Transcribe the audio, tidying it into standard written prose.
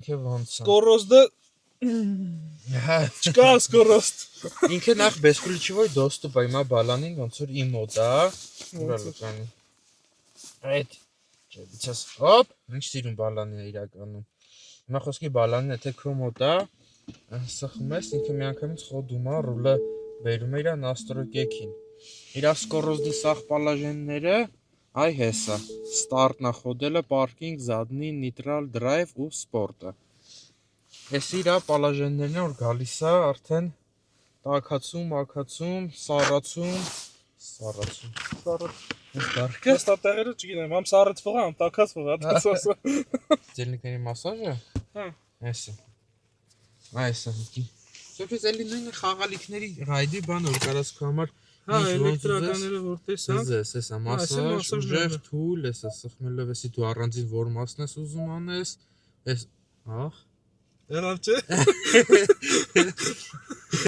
Ինքը ոնց է։ Սկորոստը չկա սկորոստ։ Ինքը նախ без ключевой доступ է, հիմա բալանին ոնց որ իմո դա, ուրա լուկանի։ Այդ չես հոպ, ինչ սիրուն բալանն է իրականում։ Հիմա խոսքի բալանն է թե քո մոտ է, սխում ես, ինքը միանգամից խոդում է, ռուլը բերում է իր настройкեքին։ Իր սկորոստի սախ պալաժենները այ հեսա։ Ստարտնա խոդելը, պարկինգ, զադնի, նիտրալ, դրայվ ու սպորտը։ Այս իր պալաժեններն որ գալիս է արդեն տաքացում, ակացում, սառացում։ Այս դարքը Հստակ տեղերը չգիտեմ, ամ սառած ֆղա, ամ տակած ֆղա, տասասը։ Ձելնիկների մասաժը։ Հա։ Այսը։ Այսը։ Սոքես էլի նույնը խաղալիքների ռայդի բանը որ կարաս քո համար Հա, էլեկտրականները որ տեսանք։ Զես, էսա մասաժ, ուժեղ թույլ, էսա սխմելով էսի դու առանձին որ մասն ես ուզում անես, էս, ախ, Երավ չէ։